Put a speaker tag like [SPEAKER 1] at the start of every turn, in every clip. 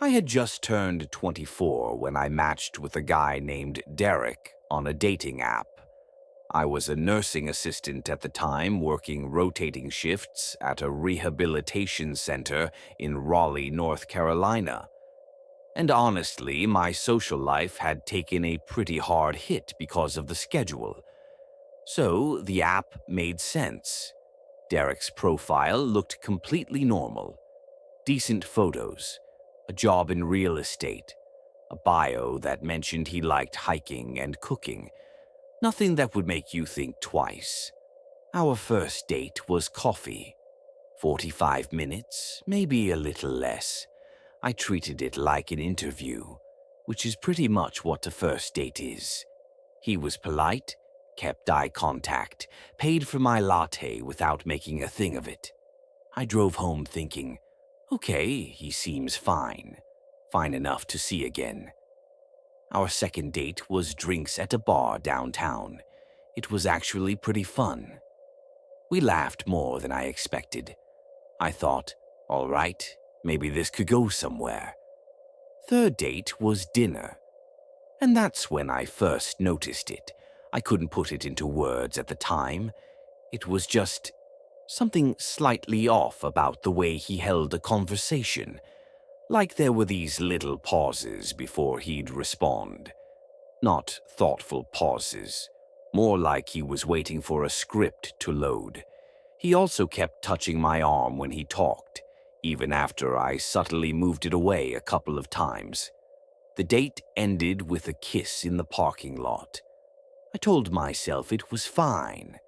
[SPEAKER 1] I had just turned 24 when I matched with a guy named Derek on a dating app. I was a nursing assistant at the time, working rotating shifts at a rehabilitation center in Raleigh, North Carolina. And honestly, my social life had taken a pretty hard hit because of the schedule. So the app made sense. Derek's profile looked completely normal. Decent photos, a job in real estate, a bio that mentioned he liked hiking and cooking. Nothing that would make you think twice. Our first date was coffee. 45 minutes, maybe a little less. I treated it like an interview, which is pretty much what a first date is. He was polite, kept eye contact, paid for my latte without making a thing of it. I drove home thinking, okay, he seems fine. Fine enough to see again. Our second date was drinks at a bar downtown. It was actually pretty fun. We laughed more than I expected. I thought, all right, maybe this could go somewhere. Third date was dinner. And that's when I first noticed it. I couldn't put it into words at the time. It was just something slightly off about the way he held a conversation. Like there were these little pauses before he'd respond. Not thoughtful pauses. More like he was waiting for a script to load. He also kept touching my arm when he talked, even after I subtly moved it away a couple of times. The date ended with a kiss in the parking lot. I told myself it was fine.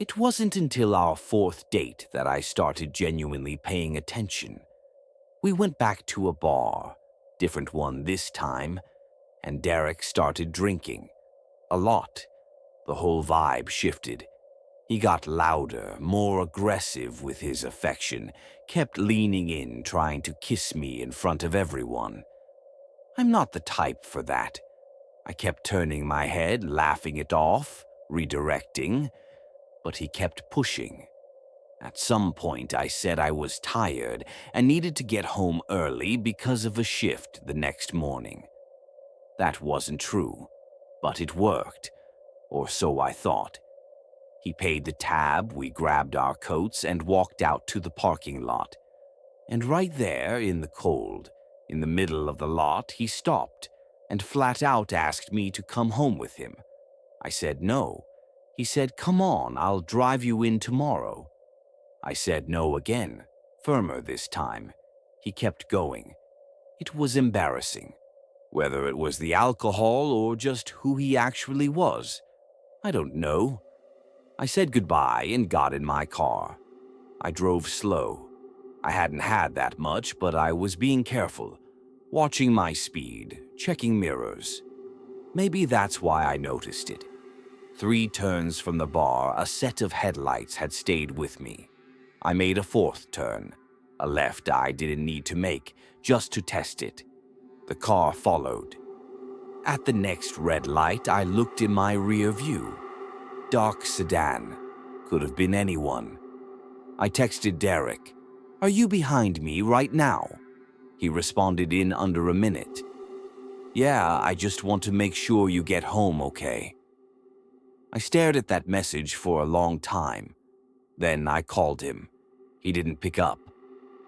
[SPEAKER 1] It wasn't until our fourth date that I started genuinely paying attention. We went back to a bar, different one this time, and Derek started drinking. A lot. The whole vibe shifted. He got louder, more aggressive with his affection, kept leaning in, trying to kiss me in front of everyone. I'm not the type for that. I kept turning my head, laughing it off, redirecting, but he kept pushing. At some point, I said I was tired and needed to get home early because of a shift the next morning. That wasn't true, but it worked, or so I thought. He paid the tab, we grabbed our coats, and walked out to the parking lot. And right there, in the cold, in the middle of the lot, he stopped and flat out asked me to come home with him. I said no. He said, "Come on, I'll drive you in tomorrow." I said no again, firmer this time. He kept going. It was embarrassing. Whether it was the alcohol or just who he actually was, I don't know. I said goodbye and got in my car. I drove slow. I hadn't had that much, but I was being careful, watching my speed, checking mirrors. Maybe that's why I noticed it. 3 turns from the bar, a set of headlights had stayed with me. I made a 4th turn, a left I didn't need to make, just to test it. The car followed. At the next red light, I looked in my rear view. Dark sedan. Could have been anyone. I texted Derek, "Are you behind me right now?" He responded in under a minute. "Yeah, I just want to make sure you get home okay." I stared at that message for a long time. Then I called him. He didn't pick up.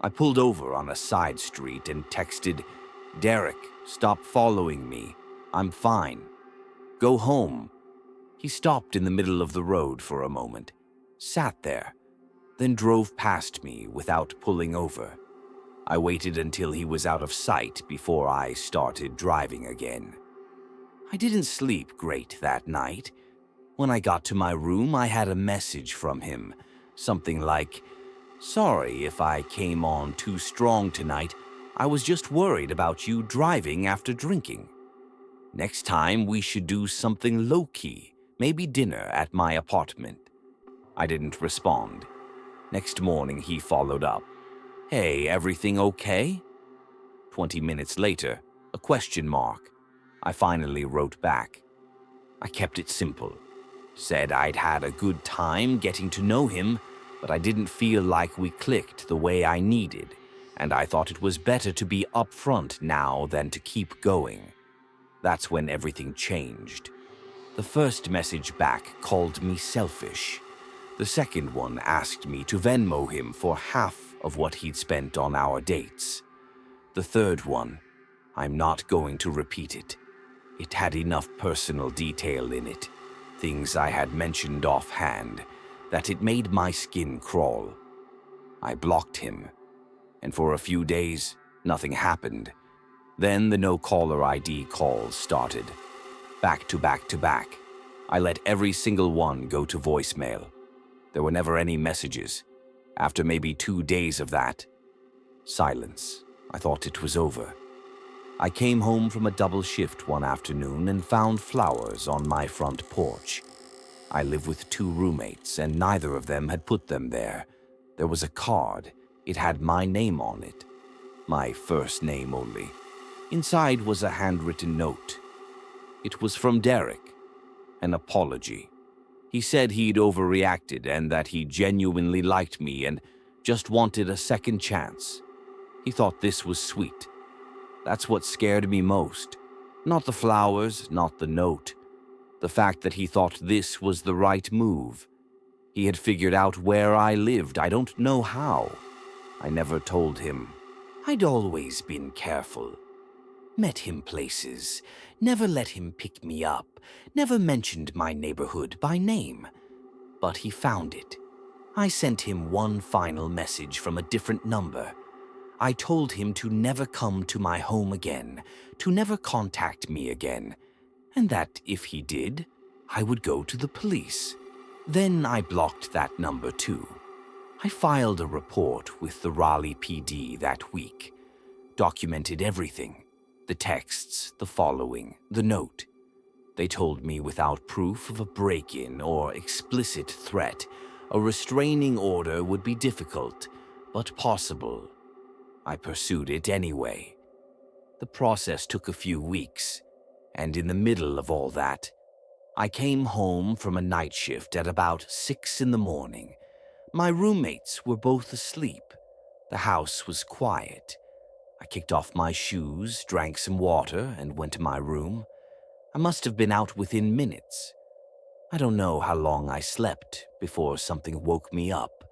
[SPEAKER 1] I pulled over on a side street and texted, "Derek, stop following me. I'm fine. Go home." He stopped in the middle of the road for a moment, sat there, then drove past me without pulling over. I waited until he was out of sight before I started driving again. I didn't sleep great that night. When I got to my room, I had a message from him, something like, "Sorry if I came on too strong tonight. I was just worried about you driving after drinking. Next time we should do something low-key, maybe dinner at my apartment." I didn't respond. Next morning he followed up. "Hey, everything okay?" 20 minutes later, a question mark. I finally wrote back. I kept it simple. Said I'd had a good time getting to know him, but I didn't feel like we clicked the way I needed. and I thought it was better to be upfront now than to keep going. That's when everything changed. The first message back called me selfish. The second one asked me to Venmo him for half of what he'd spent on our dates. The third one, I'm not going to repeat it. It had enough personal detail in it, things I had mentioned offhand, that it made my skin crawl. I blocked him, and for a few days, nothing happened. Then the no-caller ID calls started. Back to back to back. I let every single one go to voicemail. There were never any messages. After maybe 2 days of that, silence. I thought it was over. I came home from a double shift one afternoon and found flowers on my front porch. I live with 2 roommates, and neither of them had put them there. There was a card. It had my name on it. My first name only. Inside was a handwritten note. It was from Derek. An apology. He said he'd overreacted and that he genuinely liked me and just wanted a second chance. He thought this was sweet. That's what scared me most. Not the flowers, not the note. The fact that he thought this was the right move. He had figured out where I lived. I don't know how. I never told him. I'd always been careful. Met him places. Never let him pick me up. Never mentioned my neighborhood by name. But he found it. I sent him one final message from a different number. I told him to never come to my home again, to never contact me again, and that if he did, I would go to the police. Then I blocked that number too. I filed a report with the Raleigh PD that week, documented everything. The texts, the following, the note. They told me without proof of a break-in or explicit threat, a restraining order would be difficult, but possible. I pursued it anyway. The process took a few weeks, and in the middle of all that, I came home from a night shift at about 6 in the morning. My roommates were both asleep. The house was quiet. I kicked off my shoes, drank some water, and went to my room. I must have been out within minutes. I don't know how long I slept before something woke me up.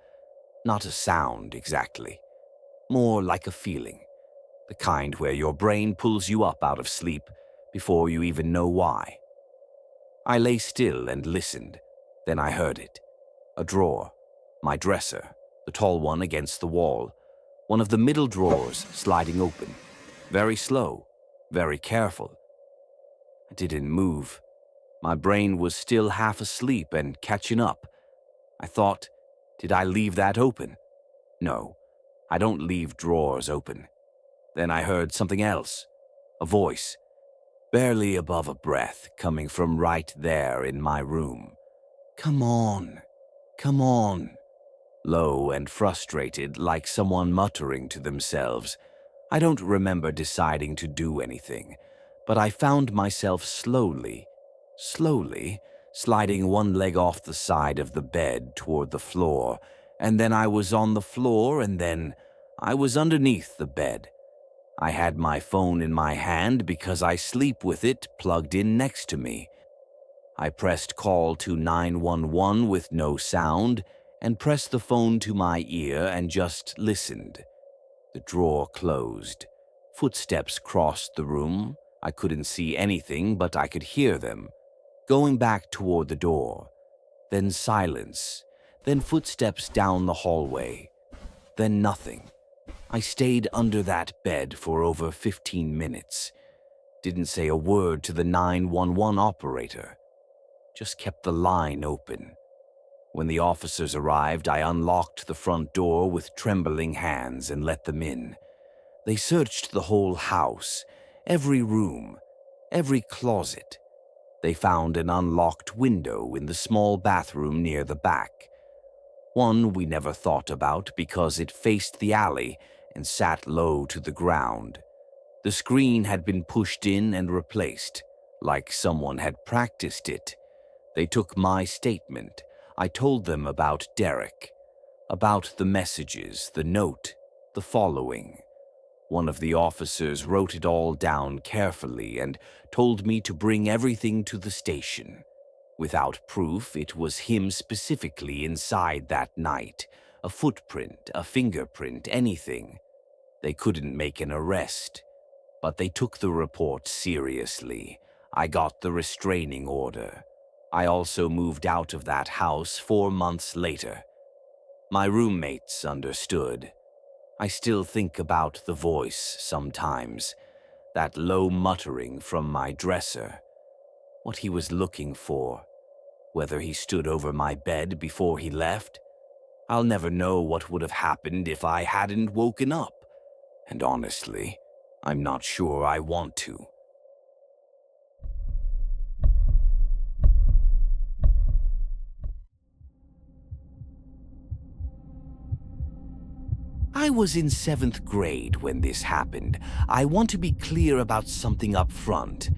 [SPEAKER 1] Not a sound, exactly. More like a feeling. The kind where your brain pulls you up out of sleep before you even know why. I lay still and listened. Then I heard it. A drawer. My dresser. The tall one against the wall. One of the middle drawers sliding open. Very slow. Very careful. I didn't move. My brain was still half asleep and catching up. I thought, did I leave that open? No, I don't leave drawers open. Then I heard something else. A voice, barely above a breath, coming from right there in my room. Come on, come on. Low and frustrated, like someone muttering to themselves. I don't remember deciding to do anything, but I found myself slowly, sliding one leg off the side of the bed toward the floor, and then I was on the floor, and then I was underneath the bed. I had my phone in my hand because I sleep with it plugged in next to me. I pressed call to 911 with no sound, and pressed the phone to my ear and just listened. The drawer closed. Footsteps crossed the room. I couldn't see anything, but I could hear them. Going back toward the door. Then silence. Then footsteps down the hallway. Then nothing. I stayed under that bed for over 15 minutes. Didn't say a word to the 911 operator. Just kept the line open. When the officers arrived, I unlocked the front door with trembling hands and let them in. They searched the whole house, every room, every closet. They found an unlocked window in the small bathroom near the back. One we never thought about because it faced the alley and sat low to the ground. The screen had been pushed in and replaced, like someone had practiced it. They took my statement. I told them about Derek, about the messages, the note, the following. One of the officers wrote it all down carefully and told me to bring everything to the station. Without proof, it was him specifically inside that night. A footprint, a fingerprint, anything. They couldn't make an arrest, but they took the report seriously. I got the restraining order. I also moved out of that house 4 months later. My roommates understood. I still think about the voice sometimes, that low muttering from my dresser. What he was looking for, whether he stood over my bed before he left. I'll never know what would have happened if I hadn't woken up. And honestly, I'm not sure I want to. I was in 7th grade when this happened. I want to be clear about something up front.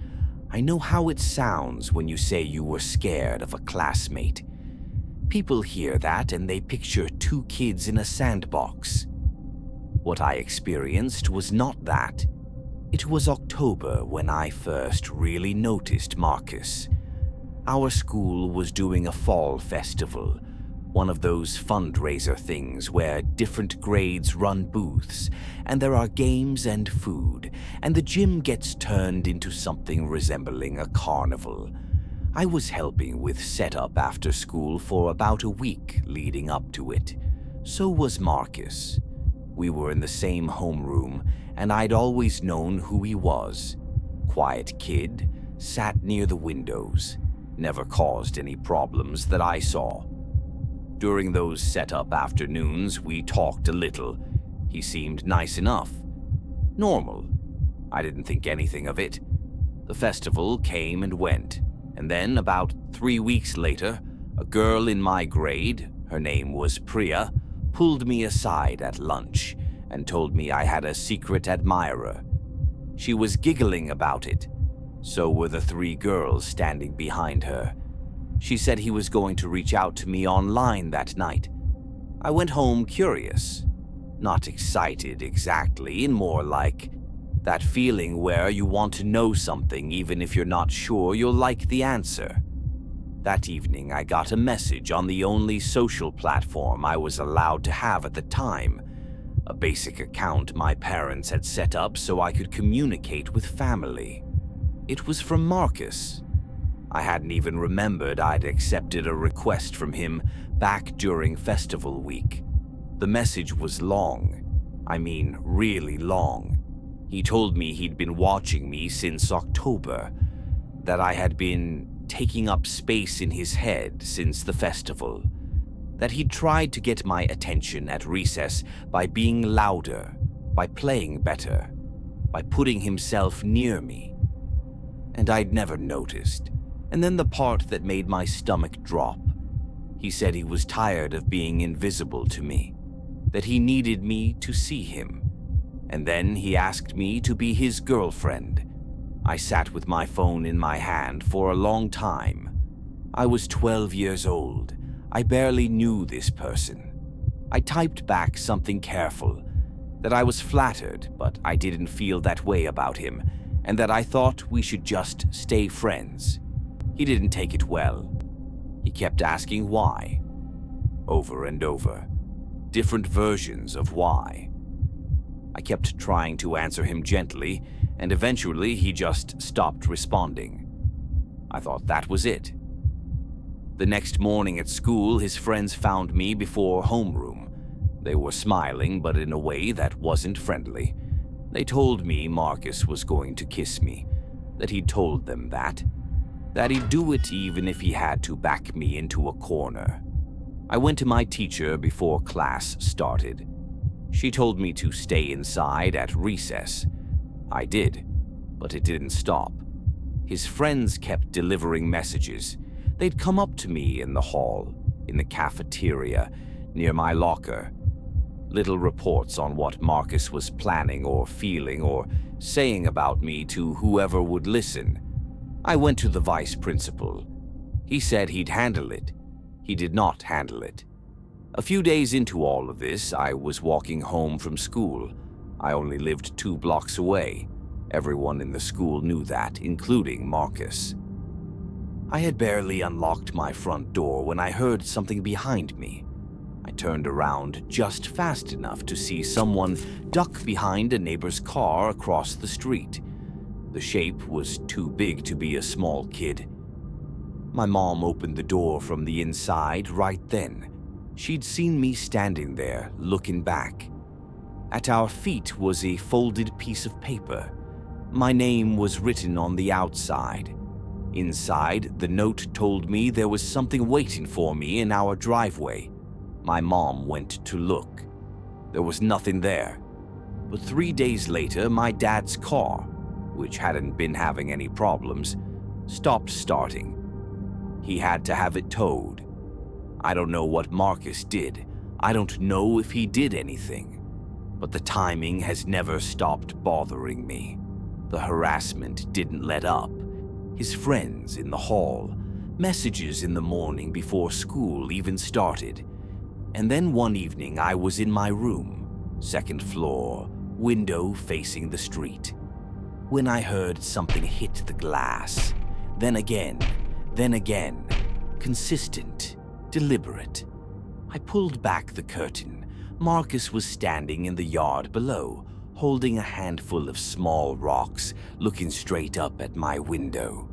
[SPEAKER 1] I know how it sounds when you say you were scared of a classmate. People hear that and they picture 2 kids in a sandbox. What I experienced was not that. It was October when I first really noticed Marcus. Our school was doing a fall festival, one of those fundraiser things where different grades run booths, and there are games and food, and the gym gets turned into something resembling a carnival. I was helping with setup after school for about a week leading up to it. So was Marcus. We were in the same homeroom, and I'd always known who he was. Quiet kid, sat near the windows, never caused any problems that I saw. During those setup afternoons, we talked a little. He seemed nice enough. Normal. I didn't think anything of it. The festival came and went, and then about 3 weeks later, a girl in my grade, her name was Priya, pulled me aside at lunch and told me I had a secret admirer. She was giggling about it. So were the 3 girls standing behind her. She said he was going to reach out to me online that night. I went home curious. Not excited exactly, and more like that feeling where you want to know something even if you're not sure you'll like the answer. That evening, I got a message on the only social platform I was allowed to have at the time, a basic account my parents had set up so I could communicate with family. It was from Marcus. I hadn't even remembered I'd accepted a request from him back during festival week. The message was long. I mean, really long. He told me he'd been watching me since October, that I had been taking up space in his head since the festival, that he'd tried to get my attention at recess by being louder, by playing better, by putting himself near me. And I'd never noticed. And then the part that made my stomach drop. He said he was tired of being invisible to me, that he needed me to see him. And then he asked me to be his girlfriend. I sat with my phone in my hand for a long time. I was 12 years old. I barely knew this person. I typed back something careful, that I was flattered, but I didn't feel that way about him, and that I thought we should just stay friends. He didn't take it well. He kept asking why. Over and over. Different versions of why. I kept trying to answer him gently, and eventually he just stopped responding. I thought that was it. The next morning at school, his friends found me before homeroom. They were smiling, but in a way that wasn't friendly. They told me Marcus was going to kiss me, that he'd told them that he'd do it even if he had to back me into a corner. I went to my teacher before class started. She told me to stay inside at recess. I did, but it didn't stop. His friends kept delivering messages. They'd come up to me in the hall, in the cafeteria, near my locker. Little reports on what Marcus was planning or feeling or saying about me to whoever would listen. I went to the vice principal. He said he'd handle it. He did not handle it. A few days into all of this, I was walking home from school. I only lived 2 blocks away. Everyone in the school knew that, including Marcus. I had barely unlocked my front door when I heard something behind me. I turned around just fast enough to see someone duck behind a neighbor's car across the street. The shape was too big to be a small kid. My mom opened the door from the inside right then. She'd seen me standing there, looking back. At our feet was a folded piece of paper. My name was written on the outside. Inside, the note told me there was something waiting for me in our driveway. My mom went to look. There was nothing there. But 3 days later, my dad's car, which hadn't been having any problems, stopped starting. He had to have it towed. I don't know what Marcus did. I don't know if he did anything. But the timing has never stopped bothering me. The harassment didn't let up. His friends in the hall, messages in the morning before school even started. And then one evening I was in my room, 2nd floor, window facing the street, when I heard something hit the glass. Then again, consistent, deliberate. I pulled back the curtain. Marcus was standing in the yard below, holding a handful of small rocks, looking straight up at my window.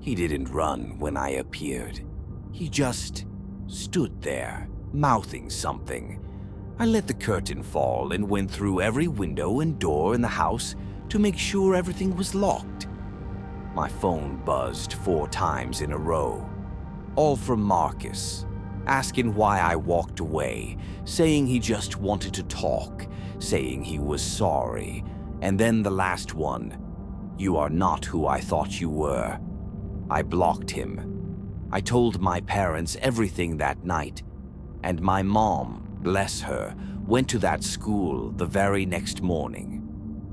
[SPEAKER 1] He didn't run when I appeared. He just stood there, mouthing something. I let the curtain fall and went through every window and door in the house to make sure everything was locked. My phone buzzed 4 times in a row, all from Marcus, asking why I walked away, saying he just wanted to talk, saying he was sorry, and then the last one, "You are not who I thought you were." I blocked him. I told my parents everything that night, and my mom, bless her, went to that school the very next morning.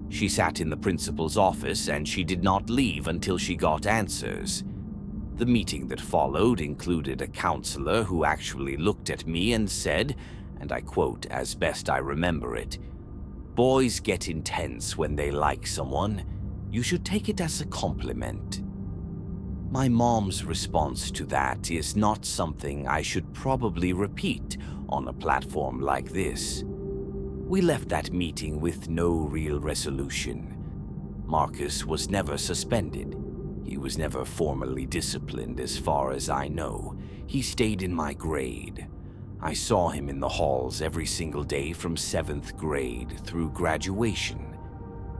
[SPEAKER 1] She sat in the principal's office and she did not leave until she got answers. The meeting that followed included a counselor who actually looked at me and said, and I quote as best I remember it, "Boys get intense when they like someone. You should take it as a compliment." My mom's response to that is not something I should probably repeat on a platform like this. We left that meeting with no real resolution. Marcus was never suspended. He was never formally disciplined as far as I know. He stayed in my grade. I saw him in the halls every single day from 7th grade through graduation.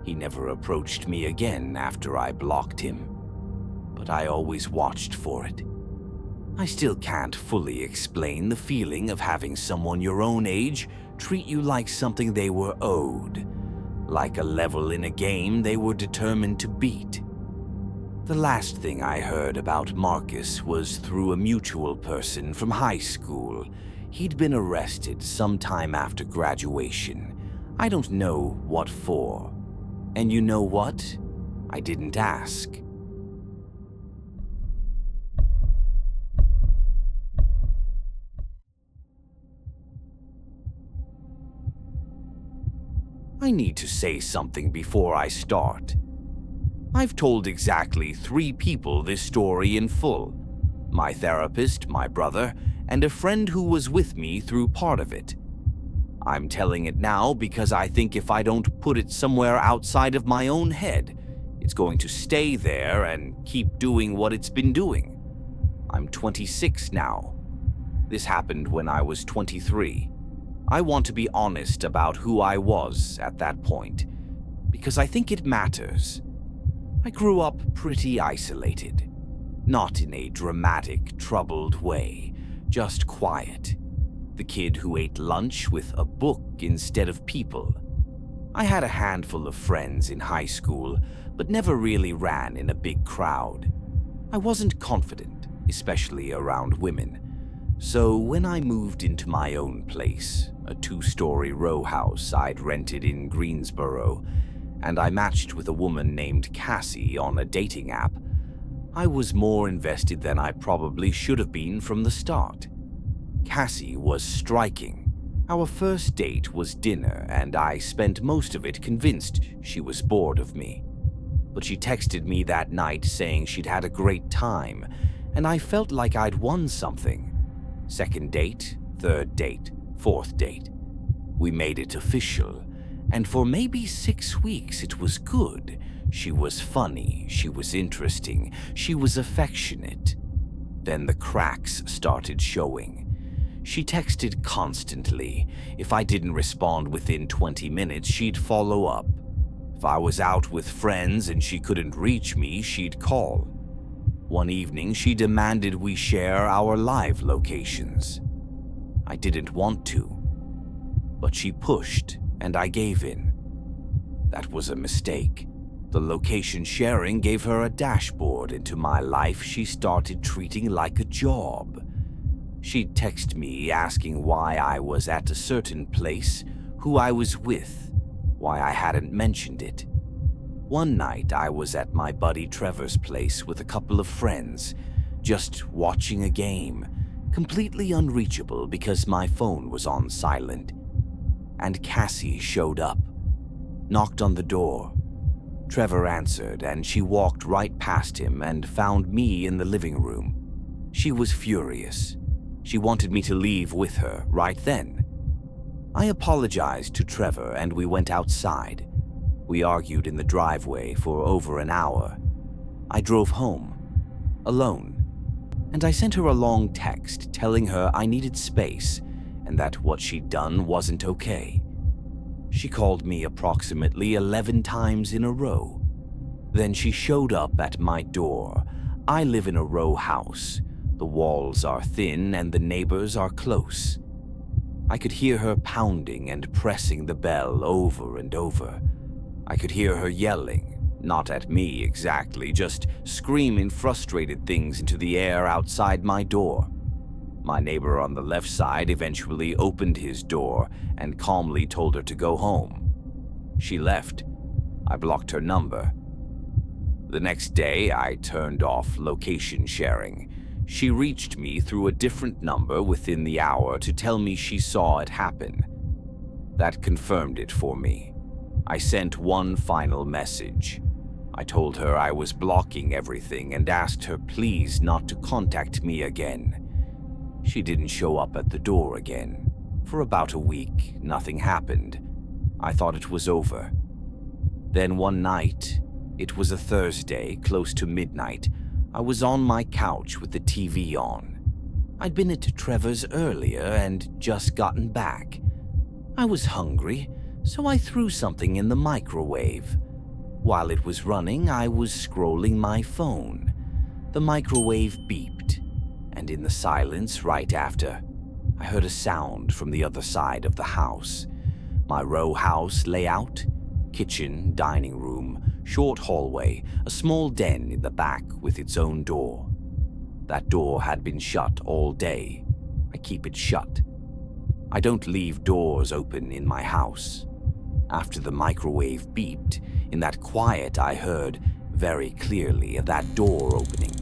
[SPEAKER 1] He never approached me again after I blocked him, but I always watched for it. I still can't fully explain the feeling of having someone your own age treat you like something they were owed, like a level in a game they were determined to beat. The last thing I heard about Marcus was through a mutual person from high school. He'd been arrested sometime after graduation. I don't know what for. And you know what? I didn't ask. I need to say something before I start. I've told exactly 3 people this story in full. My therapist, my brother, and a friend who was with me through part of it. I'm telling it now because I think if I don't put it somewhere outside of my own head, it's going to stay there and keep doing what it's been doing. I'm 26 now. This happened when I was 23. I want to be honest about who I was at that point, because I think it matters. I grew up pretty isolated, not in a dramatic, troubled way, just quiet. The kid who ate lunch with a book instead of people. I had a handful of friends in high school, but never really ran in a big crowd. I wasn't confident, especially around women. So when I moved into my own place, a 2-story row house I'd rented in Greensboro, and I matched with a woman named Cassie on a dating app, I was more invested than I probably should have been from the start. Cassie was striking. Our first date was dinner, and I spent most of it convinced she was bored of me. But she texted me that night saying she'd had a great time, and I felt like I'd won something. Second date, third date, fourth date. We made it official, and for maybe 6 weeks it was good. She was funny, she was interesting, she was affectionate. Then the cracks started showing. She texted constantly. If I didn't respond within 20 minutes, she'd follow up. If I was out with friends and she couldn't reach me, she'd call. One evening, she demanded we share our live locations. I didn't want to, but she pushed, and I gave in. That was a mistake. The location sharing gave her a dashboard into my life she started treating like a job. She'd text me asking why I was at a certain place, who I was with, why I hadn't mentioned it. One night I was at my buddy Trevor's place with a couple of friends, just watching a game, completely unreachable because my phone was on silent. And Cassie showed up, knocked on the door. Trevor answered, and she walked right past him and found me in the living room. She was furious. She wanted me to leave with her right then. I apologized to Trevor and we went outside. We argued in the driveway for over an hour. I drove home, alone, and I sent her a long text telling her I needed space and that what she'd done wasn't okay. She called me approximately 11 times in a row. Then she showed up at my door. I live in a row house. The walls are thin and the neighbors are close. I could hear her pounding and pressing the bell over and over. I could hear her yelling, not at me exactly, just screaming frustrated things into the air outside my door. My neighbor on the left side eventually opened his door and calmly told her to go home. She left. I blocked her number. The next day, I turned off location sharing. She reached me through a different number within the hour to tell me she saw it happen. That confirmed it for me. I sent one final message. I told her I was blocking everything and asked her please not to contact me again. She didn't show up at the door again. For about a week, nothing happened. I thought it was over. Then one night, it was a Thursday, close to midnight, I was on my couch with the TV on. I'd been at Trevor's earlier and just gotten back. I was hungry, so I threw something in the microwave. While it was running, I was scrolling my phone. The microwave beeped, and in the silence right after, I heard a sound from the other side of the house. My row house layout: kitchen, dining room, short hallway, a small den in the back with its own door. That door had been shut all day. I keep it shut. I don't leave doors open in my house. After the microwave beeped, in that quiet I heard, very clearly, that door opening.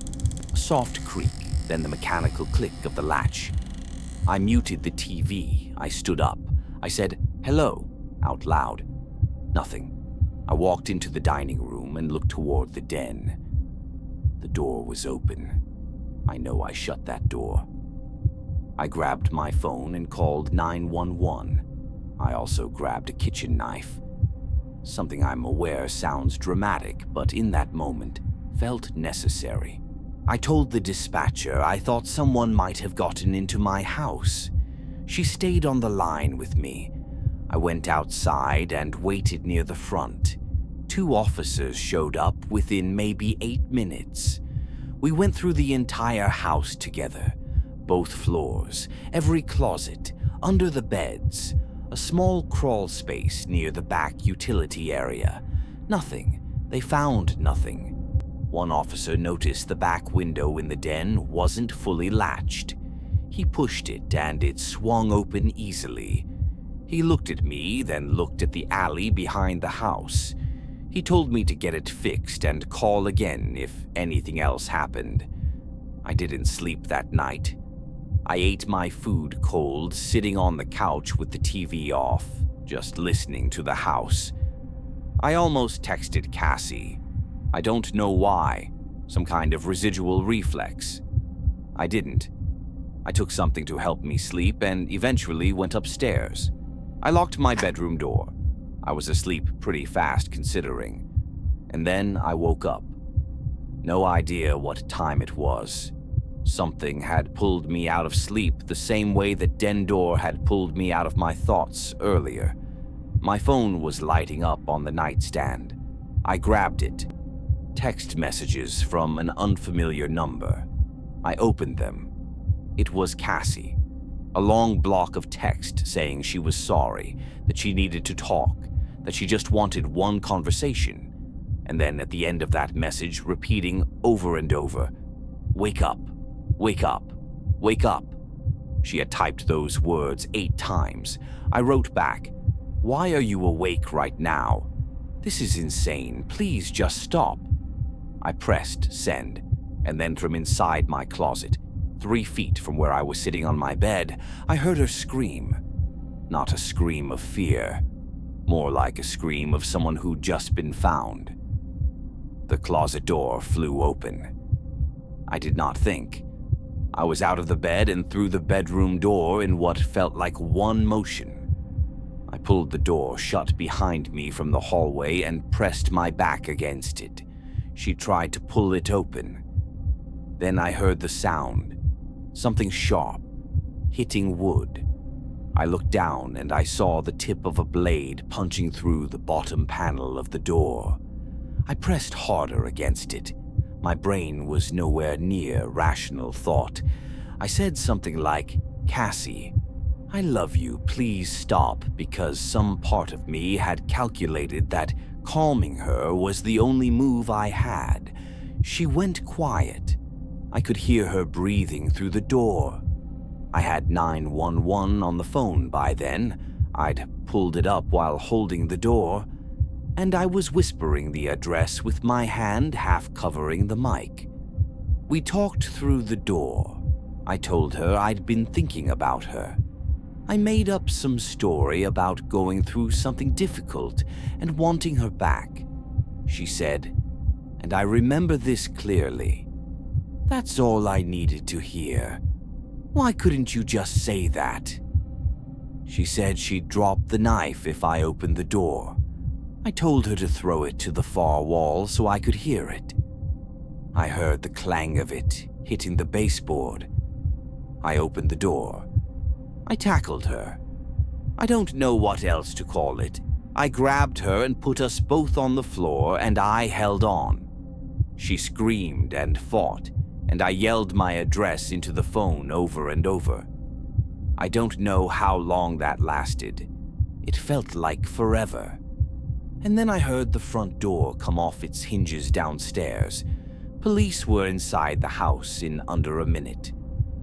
[SPEAKER 1] A soft creak, then the mechanical click of the latch. I muted the TV. I stood up. I said, "Hello," out loud. Nothing. I walked into the dining room and looked toward the den. The door was open. I know I shut that door. I grabbed my phone and called 911. I also grabbed a kitchen knife. Something I'm aware sounds dramatic, but in that moment, felt necessary. I told the dispatcher I thought someone might have gotten into my house. She stayed on the line with me. I went outside and waited near the front. 2 officers showed up within maybe 8 minutes. We went through the entire house together. Both floors, every closet, under the beds, a small crawl space near the back utility area. Nothing. They found nothing. One officer noticed the back window in the den wasn't fully latched. He pushed it and it swung open easily. He looked at me, then looked at the alley behind the house. He told me to get it fixed and call again if anything else happened. I didn't sleep that night. I ate my food cold, sitting on the couch with the TV off, just listening to the house. I almost texted Cassie. I don't know why, some kind of residual reflex. I didn't. I took something to help me sleep and eventually went upstairs. I locked my bedroom door. I was asleep pretty fast considering. And then I woke up. No idea what time it was. Something had pulled me out of sleep the same way that Dendor had pulled me out of my thoughts earlier. My phone was lighting up on the nightstand. I grabbed it. Text messages from an unfamiliar number. I opened them. It was Cassie. A long block of text saying she was sorry, that she needed to talk, that she just wanted one conversation. And then at the end of that message, repeating over and over, "Wake up. Wake up. Wake up." She had typed those words 8 times. I wrote back, "Why are you awake right now? This is insane. Please just stop." I pressed send, and then from inside my closet, 3 feet from where I was sitting on my bed, I heard her scream. Not a scream of fear, more like a scream of someone who'd just been found. The closet door flew open. I did not think. I was out of the bed and through the bedroom door in what felt like one motion. I pulled the door shut behind me from the hallway and pressed my back against it. She tried to pull it open. Then I heard the sound, something sharp, hitting wood. I looked down and I saw the tip of a blade punching through the bottom panel of the door. I pressed harder against it. My brain was nowhere near rational thought. I said something like, "Cassie, I love you, please stop," because some part of me had calculated that calming her was the only move I had. She went quiet. I could hear her breathing through the door. I had 911 on the phone by then. I'd pulled it up while holding the door, and I was whispering the address with my hand half covering the mic. We talked through the door. I told her I'd been thinking about her. I made up some story about going through something difficult and wanting her back. She said, and I remember this clearly, "That's all I needed to hear. Why couldn't you just say that?" She said she'd drop the knife if I opened the door. I told her to throw it to the far wall so I could hear it. I heard the clang of it hitting the baseboard. I opened the door. I tackled her. I don't know what else to call it. I grabbed her and put us both on the floor, and I held on. She screamed and fought, and I yelled my address into the phone over and over. I don't know how long that lasted. It felt like forever. And then I heard the front door come off its hinges downstairs. Police were inside the house in under a minute.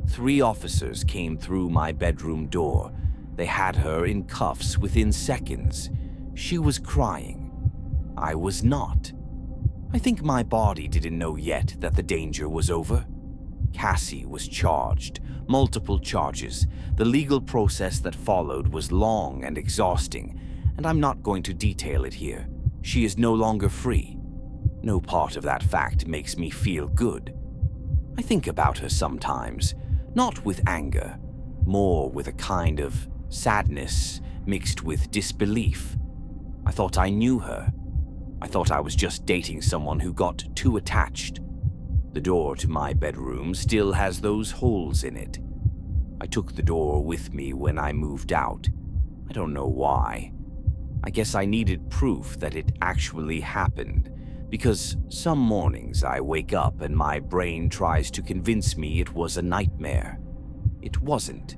[SPEAKER 1] 3 officers came through my bedroom door. They had her in cuffs within seconds. She was crying. I was not. I think my body didn't know yet that the danger was over. Cassie was charged, multiple charges. The legal process that followed was long and exhausting, and I'm not going to detail it here. She is no longer free. No part of that fact makes me feel good. I think about her sometimes, not with anger, more with a kind of sadness mixed with disbelief. I thought I knew her. I thought I was just dating someone who got too attached. The door to my bedroom still has those holes in it. I took the door with me when I moved out. I don't know why. I guess I needed proof that it actually happened, because some mornings I wake up and my brain tries to convince me it was a nightmare. It wasn't.